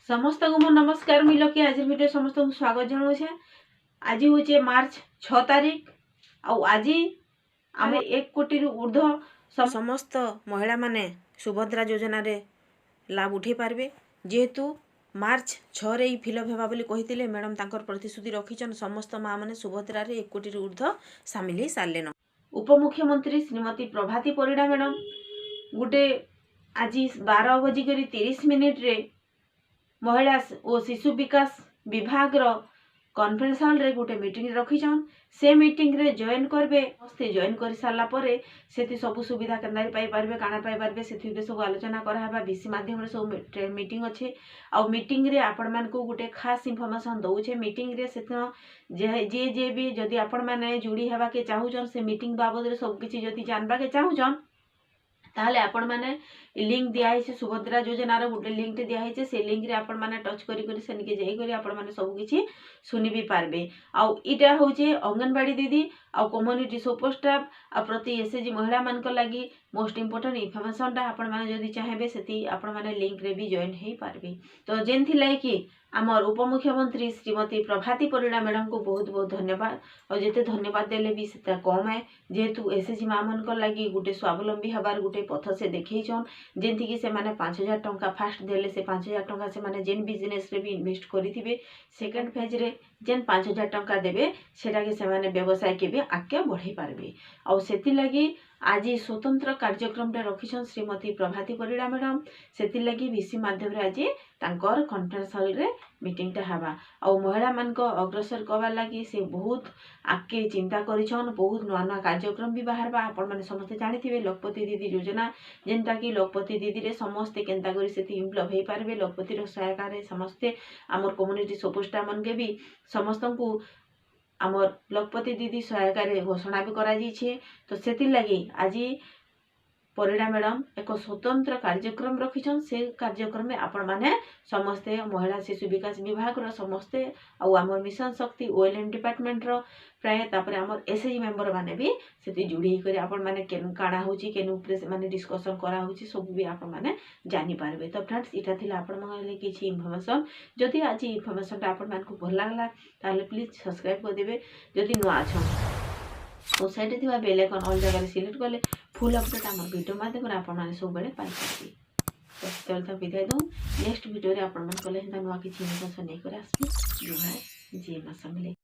समस्त को मो नमस्कार मिलो कि आज वीडियो समस्त को स्वागत जनाऊे। आज हूँ मार्च 6 तारीख आज आम 1 कोटी ऊर्ध्व समस्त महिला माने सुभद्रा योजना रे लाभ उठे पारबे। जेहेतु मार्च 6 रे फिलअप हेबा बोली कहिथिले मैडम तांकर प्रतिश्रुति रखिछन समस्त माँ माने सुभद्रा रे 1 कोटी ऊर्ध्व सामिल हो सारे। उपमुख्यमंत्री श्रीमती प्रभाती परिडा मैडम गोटे आज 12:30 रे महिला और शिशु विकास विभाग रो कॉन्फ्रेंस हॉल रे गोटे मीटिंग रखिछन। से मीटिंग रे जॉइन करबे। समस्ते जॉइन कर साला परे सेति सब सुविधा केंदारी पाई पारबे काना पाई पारबे सेति सब आलोचना करा हबा। बीसी माध्यम रे सब मीटिंग अछि आ मीटिंग रे आपण मान को गोटे खास इंफॉर्मेशन दउछे। मीटिंग रे सेत जे भी जदि आपण माने जुड़ी हेबा के चाहुछन से मीटिंग बाबद रे सब किछि जदि जानबा के चाहुछन ताहले आपण माने लिंक दिया है सुभद्रा योजना रो गोटे लिंक दिया है। से लिंक रे आपण माने टच करी करी सेनके जाई करी आपण माने सब किछि सुनि भी पारबे। आ इटा होचे अंगनवाड़ी दीदी आ कम्युनिटी सुपर स्टाफ आ प्रति एसएचजी महिला मान को लागि मोस्ट इंपोर्टेंट इन्फॉर्मेशन टा आपण माने जदि चाहेबे सेति आपण माने लिंक रे भी जॉइन हेई पारबे। तो जेनथि लाई कि आमर उपमुख्यमंत्री श्रीमती प्रभाती परिडा मैडम को बहुत बहुत धन्यवाद। और जेते धन्यवाद देले भी सेता कम है। जेहेतु एसएचजी माँ मान को लागि गोटे स्वावलंबी हबार गोटे पथ से देखैछन। जेंति कि से माने 5000 टंका फास्ट देले से 5000 टंका से माने जेन बिजनेस रे भी इन्वेस्ट करिथिबे सेकंड फेज रे जेन 5000 टंका देबे सेटा के से माने व्यवसाय के भी आगे बढ़ाई पारबे। और सेति लागि आज स्वतंत्र कार्यक्रम रे रखिछन श्रीमती प्रभाती परिडा मैडम। सेति लागि बीसी माध्यम रे आज तांकर कॉन्फ्रेंस हॉल रे मीटिंग टा हबा। और महिला मान को अग्रसर करबा लागि से बहुत आके चिंता करिछन। बहुत नवा नवा कार्यक्रम भी बाहरबा। आपण माने समस्त जानिथिबे लखपति दीदी योजना जेनटा कि लखपति दीदी रे समस्त केंता करी सेति इम्प्लीमेंट हेई पारबे। लखपति रो सहायता रे समस्त हमर कम्युनिटी सुपरस्टार मन के भी समस्त को आमर लखपति दीदी सहायता रे घोषणा भी करा जाइछे। तो सेति लागि आज परिडा मैडम एक स्वतंत्र कार्यक्रम रखिछन। से कार्यक्रम में आपण माने समस्ते महिला शिशु विकास विभाग रो समस्ते आ आमर मिशन शक्ति ओएलएम डिपार्टमेंट रो प्राय तापरे आमर एसएचजी मेंबर माने भी सेति जुड़ी करी आपण माने केन काणा होची केन ऊपर से माने डिस्कशन करा होची सब भी आपण माने जानि पारबे। तो फ्रेंड्स इटा थिला आपण माने किछि इन्फॉर्मेशन। जदि आज इन्फॉर्मेशन टा आपण मान को भल लागला ताले प्लीज सब्सक्राइब कर देबे जदि नुआ छ। और साइड थी बेल आइकन ऑल जगह सिलेक्ट कले फुल अपडेट आम वीडियो माध्यम आपण मैंने सब बेले पाई पार्टी। तो विदाय दूँ नेक्स्ट वीडियो रे आपण मन कले नुआ किछि इन्फॉर्मेशन नहीं कर आसबी। जुहार जी मास मिले।